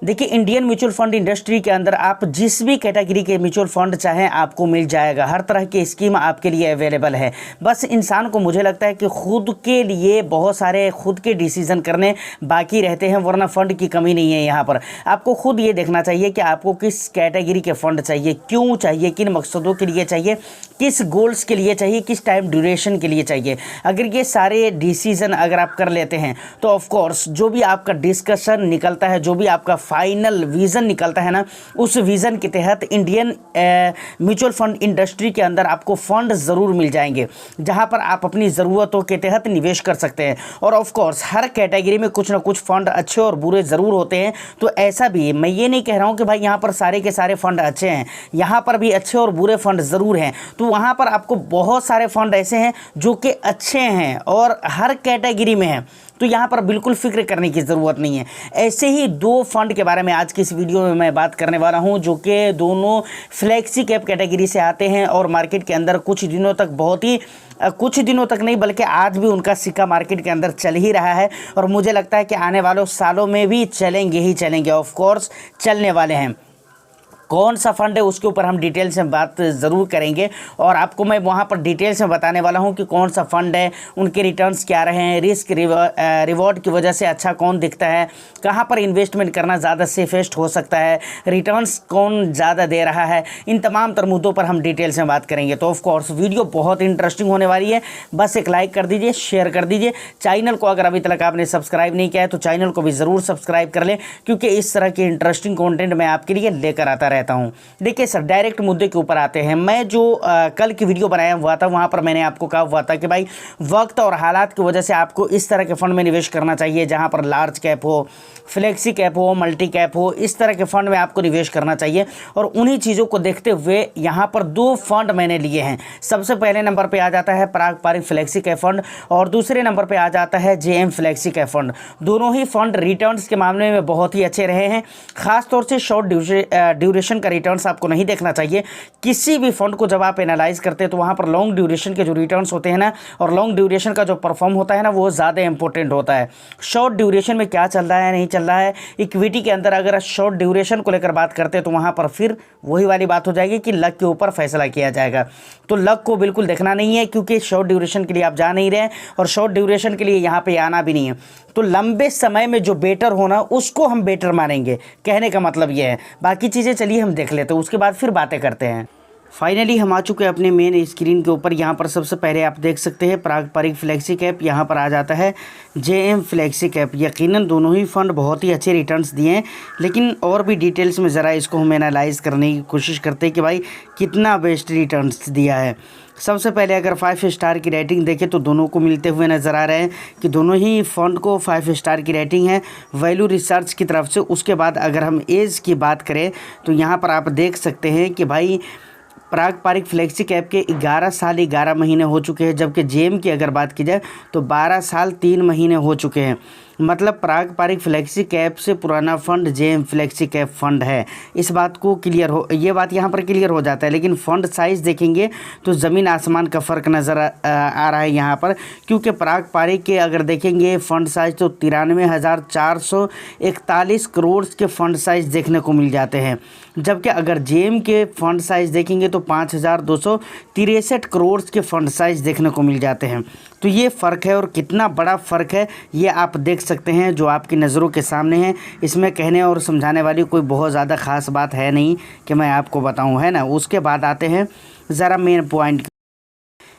देखिए, Indian mutual fund industry के अंदर आप जिस भी कैटेगरी के म्यूचुअल फंड चाहें आपको मिल जाएगा। हर तरह की स्कीम आपके लिए अवेलेबल है। बस इंसान को मुझे लगता है कि खुद के लिए बहुत सारे खुद के डिसीजन करने बाकी रहते हैं, वरना फंड की कमी नहीं है। यहाँ पर आपको खुद ये देखना चाहिए कि आपको किस कैटेगरी के फंड चाहिए, क्यों चाहिए, किन मकसदों के लिए चाहिए, किस गोल्स के लिए चाहिए, किस टाइम ड्यूरेशन के लिए चाहिए। अगर ये सारे डिसीजन अगर आप कर लेते हैं तो ऑफकोर्स जो भी आपका डिस्कशन निकलता है, जो भी आपका फाइनल विज़न निकलता है ना, उस विज़न के तहत इंडियन म्यूचुअल फंड इंडस्ट्री के अंदर आपको फंड ज़रूर मिल जाएंगे, जहां पर आप अपनी ज़रूरतों के तहत निवेश कर सकते हैं। और ऑफ कोर्स हर कैटेगरी में कुछ ना कुछ फंड अच्छे और बुरे ज़रूर होते हैं। तो ऐसा भी मैं ये नहीं कह रहा हूं कि भाई यहाँ पर सारे के सारे फंड अच्छे हैं, यहाँ पर भी अच्छे और बुरे फंड ज़रूर हैं। तो वहाँ पर आपको बहुत सारे फंड ऐसे हैं जो कि अच्छे हैं और हर कैटेगरी में हैं। तो यहाँ पर बिल्कुल फिक्र करने की ज़रूरत नहीं है। ऐसे ही दो फंड के बारे में आज की इस वीडियो में मैं बात करने वाला हूँ, जो कि दोनों फ्लैक्सी कैप कैटेगरी से आते हैं और मार्केट के अंदर कुछ दिनों तक कुछ दिनों तक नहीं बल्कि आज भी उनका सिक्का मार्केट के अंदर चल ही रहा है और मुझे लगता है कि आने वाले सालों में भी चलेंगे ही चलेंगे। ऑफ कोर्स चलने वाले हैं। कौन सा फंड है उसके ऊपर हम डिटेल से बात ज़रूर करेंगे और आपको मैं वहाँ पर डिटेल से बताने वाला हूँ कि कौन सा फंड है, उनके रिटर्न्स क्या रहे हैं, रिस्क रिवॉर्ड की वजह से अच्छा कौन दिखता है, कहाँ पर इन्वेस्टमेंट करना ज़्यादा सेफेस्ट हो सकता है, रिटर्न्स कौन ज़्यादा दे रहा है। इन तमाम तर मुद्दों पर हम डिटेल से बात करेंगे। तो ऑफकोर्स वीडियो बहुत इंटरेस्टिंग होने वाली है। बस एक लाइक कर दीजिए, शेयर कर दीजिए। चैनल को अगर अभी तक आपने सब्सक्राइब नहीं किया है तो चैनल को भी ज़रूर सब्सक्राइब कर लें, क्योंकि इस तरह की इंटरेस्टिंग कॉन्टेंट मैं आपके लिए लेकर आता रहता हूं। देखिए सर, डायरेक्ट मुद्दे के ऊपर आते हैं। मैं जो कल की वीडियो बनाया हुआ था वहां पर मैंने आपको कहा हुआ था कि भाई वक्त और हालात की वजह से आपको इस तरह के फंड में निवेश करना चाहिए जहां पर लार्ज कैप हो, फ्लेक्सी कैप हो, मल्टी कैप हो, इस तरह के फंड में आपको निवेश करना चाहिए। और उन्हीं चीज़ों को देखते हुए यहाँ पर दो फंड मैंने लिए हैं। सबसे पहले नंबर पर आ जाता है पारंपरिक फ्लेक्सी कैप फंड और दूसरे नंबर पर आ जाता है जेएम फ्लेक्सी कैप फंड। दोनों ही फंड रिटर्न्स के मामले में बहुत ही अच्छे रहे हैं। खासतौर से शॉर्ट ड्यूरेशन का रिटर्न्स आपको नहीं देखना चाहिए। किसी भी फंड को जब आप एनालाइज करते हैं तो वहाँ पर लॉन्ग ड्यूरेशन के जो रिटर्न्स होते हैं ना, और लॉन्ग ड्यूरेशन का जो परफॉर्म होता है ना, वो ज़्यादा इंपॉर्टेंट होता है। शॉर्ट ड्यूरेशन में क्या चल रहा है नहीं चल रहा है, इक्विटी के अंदर अगर शॉर्ट ड्यूरेशन को लेकर बात करते हैं तो वहाँ पर फिर वही वाली बात हो जाएगी कि लक के ऊपर फैसला किया जाएगा। तो लक को बिल्कुल देखना नहीं है, क्योंकि शॉर्ट ड्यूरेशन के लिए आप जा नहीं रहे और शॉर्ट ड्यूरेशन के लिए यहाँ पे आना भी नहीं है। तो लंबे समय में जो बेटर होना उसको हम बेटर मानेंगे, कहने का मतलब ये है। बाकी चीज़ें चलिए हम देख लेते हैं, उसके बाद फिर बातें करते हैं। फाइनली हम आ चुके हैं अपने मेन स्क्रीन के ऊपर। यहाँ पर सबसे पहले आप देख सकते हैं पारंपरिक फ्लेक्सी कैप, यहाँ पर आ जाता है जेएम फ्लेक्सी कैप। यकीनन दोनों ही फंड बहुत ही अच्छे रिटर्न्स दिए हैं, लेकिन और भी डिटेल्स में ज़रा इसको हम एनालाइज करने की कोशिश करते हैं कि भाई कितना बेस्ट रिटर्न्स दिया है। सबसे पहले अगर 5 स्टार की रेटिंग देखें तो दोनों को मिलते हुए नज़र आ रहे हैं कि दोनों ही फंड को 5 स्टार की रेटिंग है वैल्यू रिसर्च की तरफ से। उसके बाद अगर हम एज की बात करें तो यहाँ पर आप देख सकते हैं कि भाई पारंपरिक फ्लेक्सी कैप के 11 साल 11 महीने हो चुके हैं, जबकि जेएम की अगर बात की जाए तो 12 साल 3 महीने हो चुके हैं। मतलब पारंपरिक फ्लेक्सी कैप से पुराना fund JM flexi cap fund है। इस बात को ये बात यहाँ पर क्लियर हो जाता है। लेकिन फ़ंड साइज़ देखेंगे तो ज़मीन आसमान का फ़र्क नज़र आ रहा है यहाँ पर, क्योंकि पारंपरिक के अगर देखेंगे फ़ंड साइज़ तो 93,441 करोड़ के फ़ंड साइज़ देखने को मिल जाते हैं, जबकि अगर जेएम के फ़ंड साइज़ देखेंगे तो 5,263 करोड़ के फ़ंड साइज़ देखने को मिल जाते हैं। तो ये फ़र्क है और कितना बड़ा फ़र्क है ये आप देख सकते हैं, जो आपकी नज़रों के सामने है। इसमें कहने और समझाने वाली कोई बहुत ज़्यादा ख़ास बात है नहीं कि मैं आपको बताऊं, है ना। उसके बाद आते हैं ज़रा मेन पॉइंट।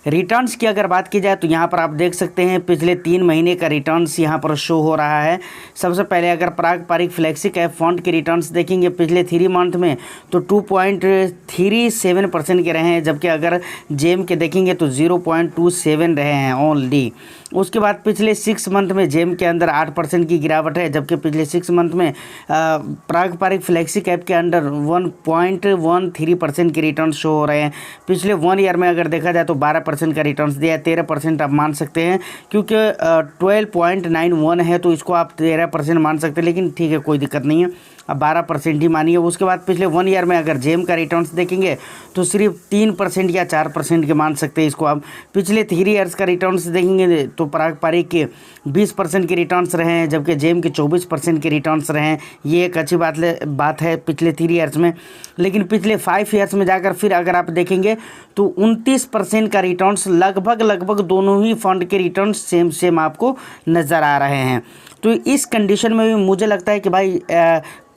रिटर्न्स की अगर बात की जाए तो यहाँ पर आप देख सकते हैं पिछले 3 महीने का रिटर्न्स यहाँ पर शो हो रहा है। सबसे पहले अगर पारंपरिक फ्लेक्सी कैप फंड के रिटर्न्स देखेंगे पिछले 3 मंथ में तो 2.37% के रहे हैं, जबकि अगर जेएम के देखेंगे तो 0.27 रहे हैं ओनली। उसके बाद पिछले 6 मंथ में जेएम के अंदर 8% की गिरावट है, जबकि पिछले 6 मंथ में पारंपरिक फ्लेक्सी कैप के अंडर 1.13% के रिटर्न शो हो रहे हैं। पिछले 1 ईयर में अगर देखा जाए तो 12% का रिटर्न्स दिया है। 13% आप मान सकते हैं, क्योंकि 12.91 है तो इसको आप 13% मान सकते हैं, लेकिन ठीक है कोई दिक्कत नहीं है, अब 12% ही मानिए। उसके बाद पिछले 1 ईयर में अगर जेएम का रिटर्न्स देखेंगे तो सिर्फ 3% या 4% के मान सकते हैं इसको आप। पिछले 3 ईयर्स का रिटर्न्स देखेंगे तो पराग पारिक के 20% के रिटर्न्स रहे हैं, जबकि जेएम के 24% के रिटर्न्स रहे हैं। ये एक अच्छी बात है पिछले 3 ईयर्स में। लेकिन पिछले 5 ईयर्स में जाकर फिर अगर आप देखेंगे तो 29% का रिटर्न्स लगभग दोनों ही फंड के रिटर्न्स सेम आपको नज़र आ रहे हैं। तो इस कंडीशन में भी मुझे लगता है कि भाई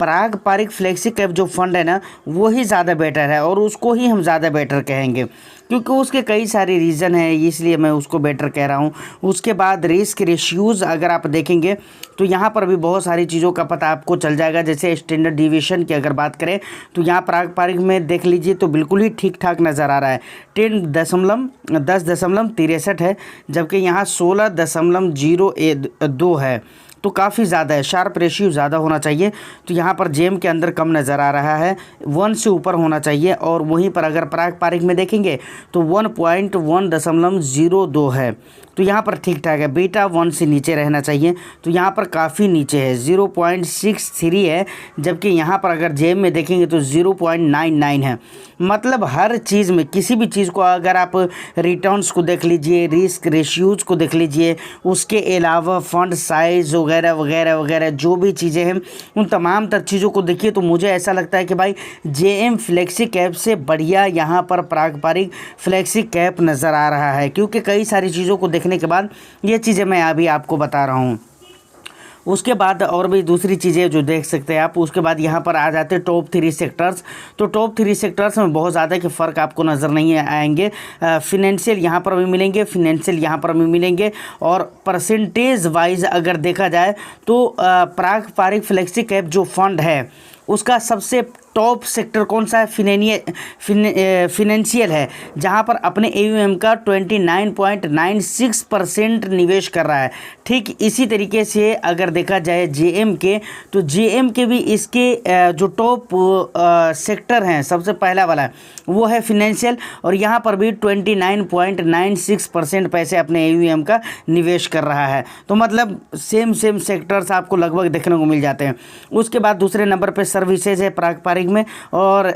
पराग पारिक फ्लेक्सी कैप जो फंड है ना, वो ही ज़्यादा बेटर है और उसको ही हम ज़्यादा बेटर कहेंगे, क्योंकि उसके कई सारे रीज़न हैं, इसलिए मैं उसको बेटर कह रहा हूँ। उसके बाद रिस्क रेशियोज़ अगर आप देखेंगे तो यहाँ पर भी बहुत सारी चीज़ों का पता आपको चल जाएगा। जैसे स्टैंडर्ड डिविएशन की अगर बात करें तो यहाँ पराग पारिक में देख लीजिए तो बिल्कुल ही ठीक ठाक नज़र आ रहा है, 10.63 है, जबकि यहाँ 16.02 है, तो काफ़ी ज़्यादा है। शार्प रेशियो ज़्यादा होना चाहिए, तो यहाँ पर जेम के अंदर कम नज़र आ रहा है, 1 से ऊपर होना चाहिए। और वहीं पर अगर पराग पारिक में देखेंगे तो 1.1.02 है, तो यहाँ पर ठीक ठाक है। बीटा 1 से नीचे रहना चाहिए, तो यहाँ पर काफ़ी नीचे है, 0.63 है, जबकि यहाँ पर अगर जेम में देखेंगे तो 0.99 है। मतलब हर चीज़ में, किसी भी चीज़ को अगर आप रिटर्न्स को देख लीजिए, रिस्क रेशियोज़ को देख लीजिए, उसके अलावा फंड साइज वगैरह वगैरह वगैरह जो भी चीज़ें हैं, उन तमाम तर चीज़ों को देखिए तो मुझे ऐसा लगता है कि भाई जेएम फ्लेक्सी कैप से बढ़िया यहाँ पर पराग पारिक फ्लेक्सी कैप नज़र आ रहा है, क्योंकि कई सारी चीज़ों को देखने के बाद ये चीज़ें मैं अभी आपको बता रहा हूँ। उसके बाद और भी दूसरी चीज़ें जो देख सकते हैं आप, उसके बाद यहाँ पर आ जाते हैं टॉप 3 सेक्टर्स। तो टॉप 3 सेक्टर्स में बहुत ज़्यादा के फ़र्क आपको नज़र नहीं आएंगे। फिनेंशियल यहाँ पर भी मिलेंगे, फिनेंशियल यहाँ पर भी मिलेंगे, और परसेंटेज वाइज अगर देखा जाए तो पराग पारिक फ्लेक्सी कैप जो फंड है उसका सबसे टॉप सेक्टर कौन सा है? फिनेंशियल है, जहां पर अपने एयूएम का 29.96% निवेश कर रहा है। ठीक इसी तरीके से अगर देखा जाए जेएम के, तो जेएम के भी इसके जो टॉप सेक्टर हैं, सबसे पहला वाला वो है फिनेंशियल, और यहां पर भी 29.96% पैसे अपने एयूएम का निवेश कर रहा है। तो मतलब सेम सेक्टर्स आपको लगभग देखने को मिल जाते हैं। उसके बाद दूसरे नंबर पर सर्विसेज है पराग पारिक में, और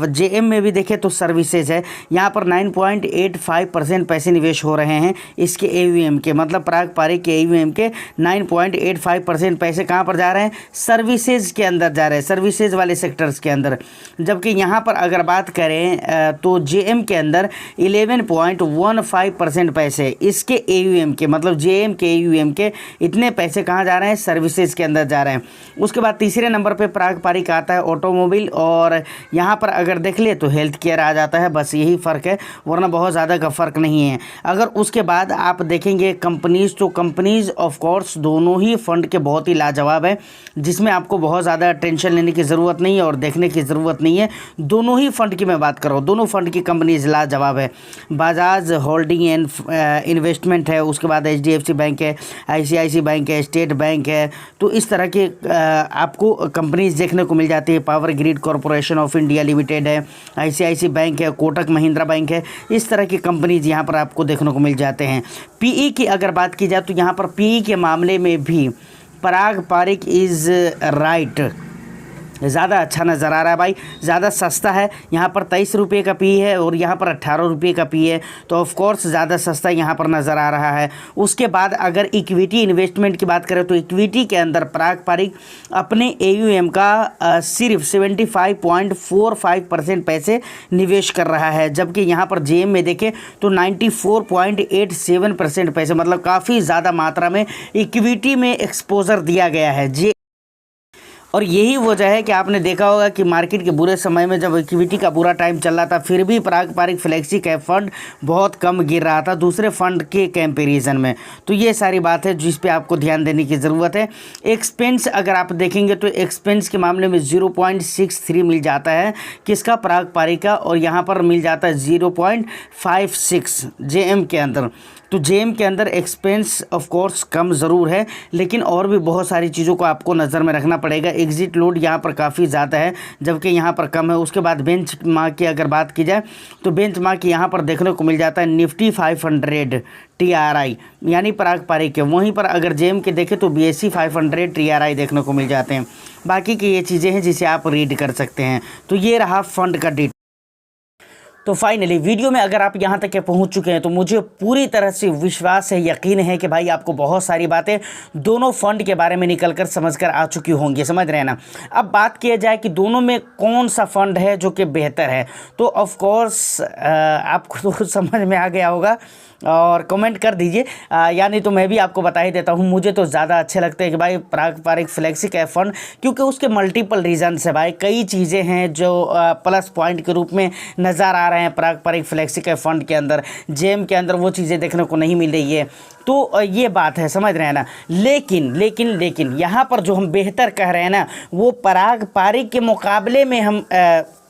जेएम में भी देखें तो सर्विसेज है। यहाँ पर 9.85% पैसे निवेश हो रहे हैं इसके एयूएम के, मतलब पराग पारिक के एयूएम के 9.85% पैसे कहाँ पर जा रहे हैं? सर्विसेज के अंदर जा रहे हैं, सर्विसेज वाले सेक्टर्स के अंदर। जबकि यहाँ पर अगर बात करें तो जेएम के अंदर 11.15% पैसे इसके एयूएम के, मतलब जेएम के एयूएम के इतने पैसे कहाँ जा रहे हैं? सर्विसेज के अंदर जा रहे हैं। उसके बाद तीसरे नंबर पर पराग पारिक आता है ऑटोमोबाइल, और यहाँ पर अगर देख ले तो हेल्थ केयर आ जाता है। बस यही फ़र्क है, वरना बहुत ज़्यादा का फ़र्क नहीं है। अगर उसके बाद आप देखेंगे कंपनीज़, तो कंपनीज़ ऑफ कोर्स दोनों ही फंड के बहुत ही लाजवाब है, जिसमें आपको बहुत ज़्यादा टेंशन लेने की ज़रूरत नहीं है और देखने की ज़रूरत नहीं है। दोनों ही फंड की मैं बात कर रहा हूँ, दोनों फंड की कंपनीज़ लाजवाब है। बजाज होल्डिंग एंड इन्वेस्टमेंट है, उसके बाद एचडीएफसी बैंक है, आईसीआईसी बैंक है, स्टेट बैंक है। तो इस तरह के आपको कंपनीज़ देखने को मिल जाती है। Power grid corporation of India limited है, आईसीआईसी बैंक है, कोटक महिंद्रा बैंक है। इस तरह की कंपनीज यहाँ पर आपको देखने को मिल जाते हैं। पीई की अगर बात की जाए तो यहाँ पर पीई के मामले में भी पराग पारिक इज़ राइट, ज़्यादा अच्छा नज़र आ रहा है भाई, ज़्यादा सस्ता है। यहाँ पर 23 रुपये का पी है और यहाँ पर 18 रुपये का पी है, तो ऑफ कोर्स ज़्यादा सस्ता यहाँ पर नज़र आ रहा है। उसके बाद अगर इक्विटी इन्वेस्टमेंट की बात करें तो इक्विटी के अंदर पराग पारिक अपने एयूएम का सिर्फ 75.45% पैसे निवेश कर रहा है, जबकि यहाँ पर जेएम में देखें तो 94.87% पैसे, मतलब काफ़ी ज़्यादा मात्रा में इक्विटी में एक्सपोजर दिया गया है जे। और यही वजह है कि आपने देखा होगा कि मार्केट के बुरे समय में जब इक्विटी का बुरा टाइम चल रहा था, फिर भी पराग पारिक फ्लेक्सी कैप फंड बहुत कम गिर रहा था दूसरे फंड के कंपैरिजन में। तो ये सारी बात है जिस पे आपको ध्यान देने की ज़रूरत है। एक्सपेंस अगर आप देखेंगे तो एक्सपेंस के मामले में 0.63 मिल जाता है किसका? पराग पारिक का, और यहाँ पर मिल जाता है 0.56 जेएम के अंदर। तो जेएम के अंदर एक्सपेंस ऑफ कोर्स कम ज़रूर है, लेकिन और भी बहुत सारी चीज़ों को आपको नज़र में रखना पड़ेगा। एग्जिट लोड यहाँ पर काफ़ी ज़्यादा है, जबकि यहाँ पर कम है। उसके बाद बेंच मार्क की अगर बात की जाए तो बेंच मार्क यहाँ पर देखने को मिल जाता है निफ्टी 500 TRI, यानी पराग पारिक के। वहीं पर अगर जेएम के देखें तो BSE 500 TRI देखने को मिल जाते हैं। बाकी की ये चीज़ें हैं जिसे आप रीड कर सकते हैं। तो ये रहा फंड का डिटेल। तो फाइनली वीडियो में अगर आप यहाँ तक के पहुँच चुके हैं तो मुझे पूरी तरह से विश्वास है, यकीन है कि भाई आपको बहुत सारी बातें दोनों फंड के बारे में निकल कर समझ कर आ चुकी होंगी, समझ रहे हैं ना। अब बात किया जाए कि दोनों में कौन सा फंड है जो कि बेहतर है, तो ऑफ कोर्स आपको तो समझ में आ गया होगा और कमेंट कर दीजिए, यानी तो मैं भी आपको बता ही देता हूँ। मुझे तो ज़्यादा अच्छे लगते हैं कि भाई पारंपरिक फ्लेक्सी कैप फंड, क्योंकि उसके मल्टीपल रीजन्स है भाई, कई चीज़ें हैं जो प्लस पॉइंट के रूप में नज़र आ रहे हैं पारंपरिक फ्लेक्सी कैप फंड के अंदर। जेम के अंदर वो चीज़ें देखने को नहीं मिल रही है, तो ये बात है, समझ रहे हैं ना। लेकिन यहाँ पर जो हम बेहतर कह रहे हैं ना, वो पारंपरिक के मुकाबले में हम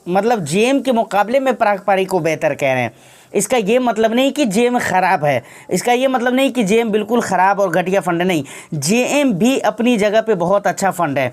मतलब जेम के मुकाबले में पारंपरिक को बेहतर कह रहे हैं। इसका ये मतलब नहीं कि जेम ख़राब है, इसका ये मतलब नहीं कि जेम बिल्कुल ख़राब और घटिया फंड नहीं। जेएम भी अपनी जगह पे बहुत अच्छा फंड है।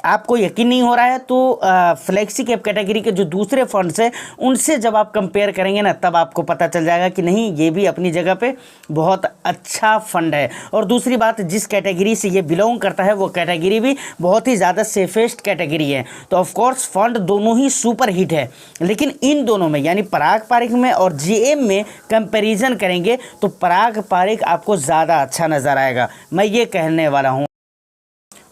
आपको यकीन नहीं हो रहा है तो फ्लेक्सी कैप कैटेगरी के जो दूसरे फंड्स हैं उनसे जब आप कंपेयर करेंगे ना, तब आपको पता चल जाएगा कि नहीं, ये भी अपनी जगह पे बहुत अच्छा फंड है। और दूसरी बात, जिस कैटेगरी से ये बिलोंग करता है वो कैटेगरी भी बहुत ही ज़्यादा सेफेस्ट कैटेगरी है। तो ऑफकोर्स फंड दोनों ही सुपर हिट है, लेकिन इन दोनों में यानी पारंपरिक में और जेएम में कंपैरिजन करेंगे तो पारंपरिक आपको ज़्यादा अच्छा नज़र आएगा, मैं ये कहने वाला हूँ।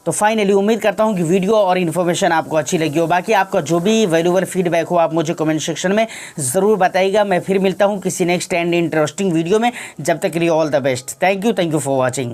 तो फाइनली उम्मीद करता हूँ कि वीडियो और इन्फॉर्मेशन आपको अच्छी लगी हो। बाकी आपका जो भी वैल्यूएबल फीडबैक हो आप मुझे कमेंट सेक्शन में ज़रूर बताइएगा। मैं फिर मिलता हूँ किसी नेक्स्ट एंड इंटरेस्टिंग वीडियो में। जब तक के लिए all the best. Thank you for watching.